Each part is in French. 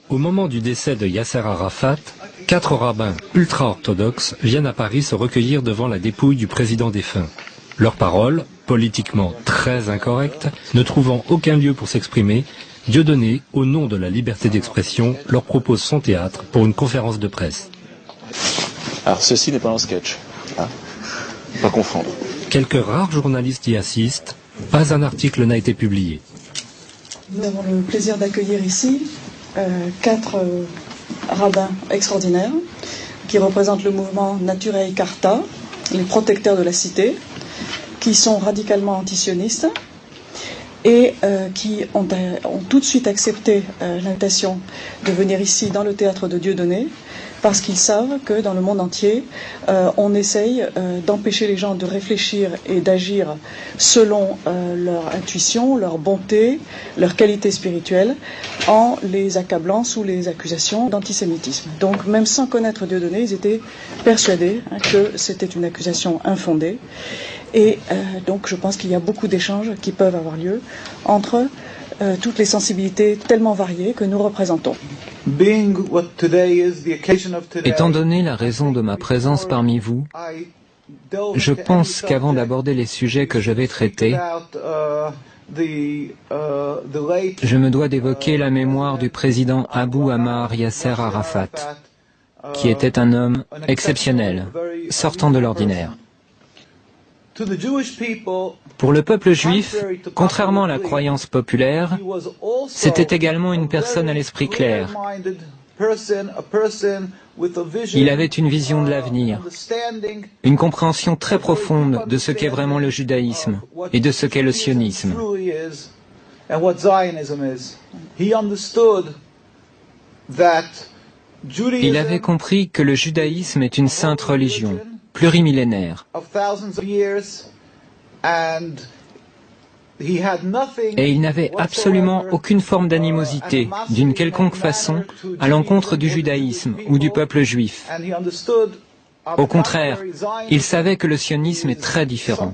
Au moment du décès de Yasser Arafat, 4 rabbins ultra-orthodoxes viennent à Paris se recueillir devant la dépouille du président défunt. Leurs paroles, politiquement très incorrectes, ne trouvant aucun lieu pour s'exprimer, Dieudonné, au nom de la liberté d'expression, leur propose son théâtre pour une conférence de presse. Alors ceci n'est pas un sketch, hein, pas confondre. Quelques rares journalistes y assistent, pas un article n'a été publié. Nous avons le plaisir d'accueillir ici 4 rabbins extraordinaires qui représentent le mouvement Naturae Carta, les protecteurs de la cité, qui sont radicalement antisionistes et qui ont tout de suite accepté l'invitation de venir ici dans le théâtre de Dieudonné, parce qu'ils savent que dans le monde entier, on essaye d'empêcher les gens de réfléchir et d'agir selon leur intuition, leur bonté, leur qualité spirituelle, en les accablant sous les accusations d'antisémitisme. Donc même sans connaître Dieudonné, ils étaient persuadés que c'était une accusation infondée. Et donc je pense qu'il y a beaucoup d'échanges qui peuvent avoir lieu entre toutes les sensibilités tellement variées que nous représentons. Étant donné la raison de ma présence parmi vous, je pense qu'avant d'aborder les sujets que je vais traiter, je me dois d'évoquer la mémoire du président Abou Ammar Yasser Arafat, qui était un homme exceptionnel, sortant de l'ordinaire. Pour le peuple juif, contrairement à la croyance populaire, c'était également une personne à l'esprit clair. Il avait une vision de l'avenir, une compréhension très profonde de ce qu'est vraiment le judaïsme et de ce qu'est le sionisme. Il avait compris que le judaïsme est une sainte religion, plurimillénaire. Et il n'avait absolument aucune forme d'animosité, d'une quelconque façon, à l'encontre du judaïsme ou du peuple juif. Au contraire, il savait que le sionisme est très différent.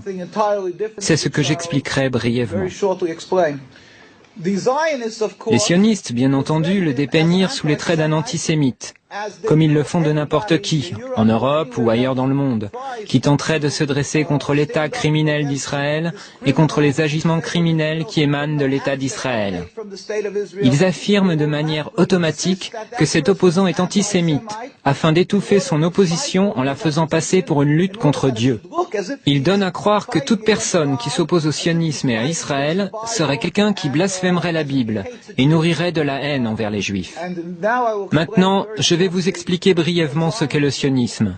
C'est ce que j'expliquerai brièvement. Les sionistes, bien entendu, le dépeignirent sous les traits d'un antisémite, comme ils le font de n'importe qui, en Europe ou ailleurs dans le monde, qui tenterait de se dresser contre l'État criminel d'Israël et contre les agissements criminels qui émanent de l'État d'Israël. Ils affirment de manière automatique que cet opposant est antisémite, afin d'étouffer son opposition en la faisant passer pour une lutte contre Dieu. Ils donnent à croire que toute personne qui s'oppose au sionisme et à Israël serait quelqu'un qui blasphémerait la Bible et nourrirait de la haine envers les Juifs. Maintenant, je vais vous expliquer brièvement ce qu'est le sionisme.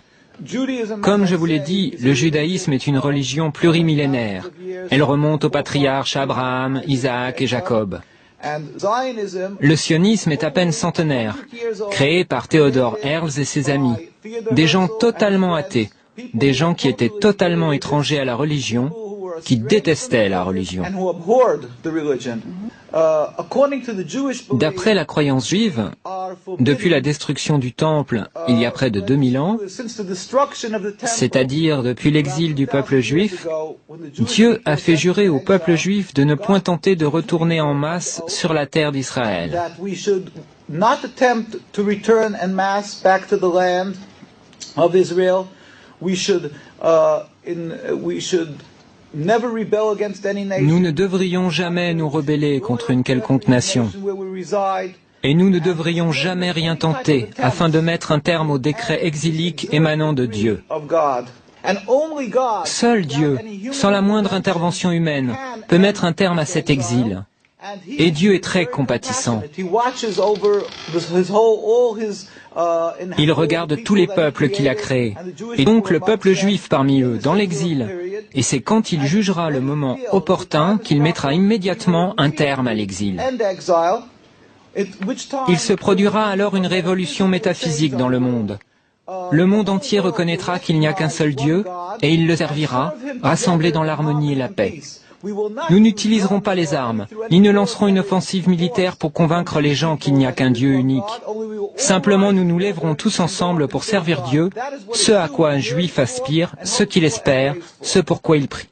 Comme je vous l'ai dit, le judaïsme est une religion plurimillénaire. Elle remonte aux patriarches Abraham, Isaac et Jacob. Le sionisme est à peine centenaire, créé par Theodor Herzl et ses amis, des gens totalement athées, des gens qui étaient totalement étrangers à la religion, qui détestaient la religion. D'après la croyance juive, depuis la destruction du Temple il y a près de 2000 ans, c'est-à-dire depuis l'exil du peuple juif, Dieu a fait jurer au peuple juif de ne point tenter de retourner en masse sur la terre d'Israël. Nous ne devrions jamais nous rebeller contre une quelconque nation. Et nous ne devrions jamais rien tenter afin de mettre un terme au décret exilique émanant de Dieu. Seul Dieu, sans la moindre intervention humaine, peut mettre un terme à cet exil. Et Dieu est très compatissant. Il regarde tous les peuples qu'il a créés, et donc le peuple juif parmi eux, dans l'exil. Et c'est quand il jugera le moment opportun qu'il mettra immédiatement un terme à l'exil. Il se produira alors une révolution métaphysique dans le monde. Le monde entier reconnaîtra qu'il n'y a qu'un seul Dieu, et il le servira, rassemblé dans l'harmonie et la paix. Nous n'utiliserons pas les armes, ni ne lancerons une offensive militaire pour convaincre les gens qu'il n'y a qu'un Dieu unique. Simplement, nous nous lèverons tous ensemble pour servir Dieu, ce à quoi un juif aspire, ce qu'il espère, ce pour quoi il prie.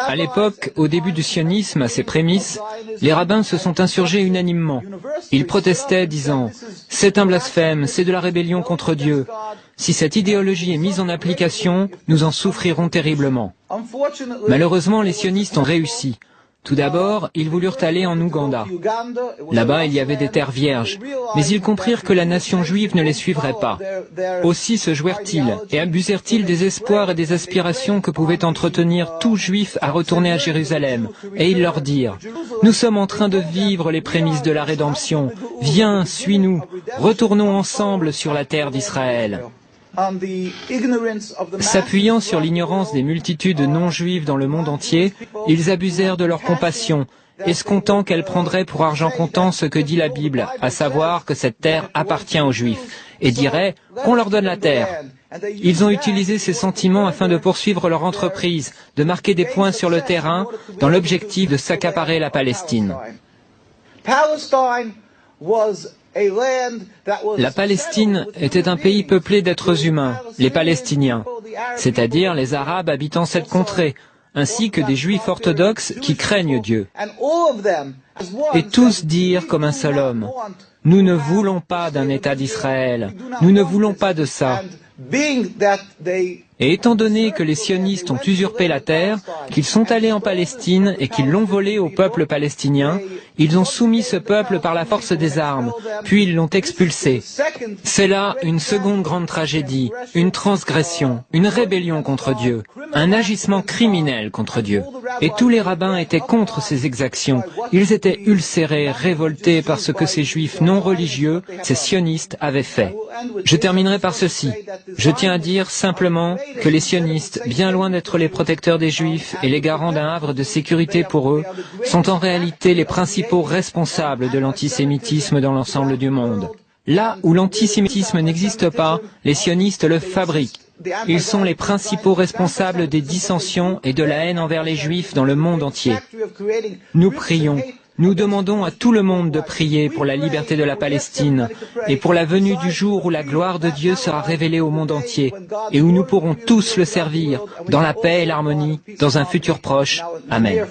À l'époque, au début du sionisme, à ses prémices, les rabbins se sont insurgés unanimement. Ils protestaient, disant « C'est un blasphème, c'est de la rébellion contre Dieu. Si cette idéologie est mise en application, nous en souffrirons terriblement. » Malheureusement, les sionistes ont réussi. Tout d'abord, ils voulurent aller en Ouganda. Là-bas, il y avait des terres vierges, mais ils comprirent que la nation juive ne les suivrait pas. Aussi se jouèrent-ils et abusèrent-ils des espoirs et des aspirations que pouvait entretenir tout juif à retourner à Jérusalem. Et ils leur dirent, « Nous sommes en train de vivre les prémices de la rédemption. Viens, suis-nous. Retournons ensemble sur la terre d'Israël. » S'appuyant sur l'ignorance des multitudes non-juives dans le monde entier, ils abusèrent de leur compassion, escomptant qu'elle prendrait pour argent comptant ce que dit la Bible, à savoir que cette terre appartient aux Juifs, et diraient qu'on leur donne la terre. Ils ont utilisé ces sentiments afin de poursuivre leur entreprise, de marquer des points sur le terrain, dans l'objectif de s'accaparer la Palestine. La Palestine était un pays peuplé d'êtres humains, les Palestiniens, c'est-à-dire les Arabes habitant cette contrée, ainsi que des Juifs orthodoxes qui craignent Dieu. Et tous dirent comme un seul homme, « Nous ne voulons pas d'un État d'Israël, nous ne voulons pas de ça. » Et étant donné que les sionistes ont usurpé la terre, qu'ils sont allés en Palestine et qu'ils l'ont volée au peuple palestinien, ils ont soumis ce peuple par la force des armes, puis ils l'ont expulsé. C'est là une seconde grande tragédie, une transgression, une rébellion contre Dieu, un agissement criminel contre Dieu. Et tous les rabbins étaient contre ces exactions. Ils étaient ulcérés, révoltés par ce que ces juifs non religieux, ces sionistes, avaient fait. Je terminerai par ceci. Je tiens à dire simplement que les sionistes, bien loin d'être les protecteurs des juifs et les garants d'un havre de sécurité pour eux, sont en réalité les principaux responsables de l'antisémitisme dans l'ensemble du monde. Là où l'antisémitisme n'existe pas, les sionistes le fabriquent. Ils sont les principaux responsables des dissensions et de la haine envers les juifs dans le monde entier. Nous prions. Nous demandons à tout le monde de prier pour la liberté de la Palestine et pour la venue du jour où la gloire de Dieu sera révélée au monde entier et où nous pourrons tous le servir dans la paix et l'harmonie dans un futur proche. Amen.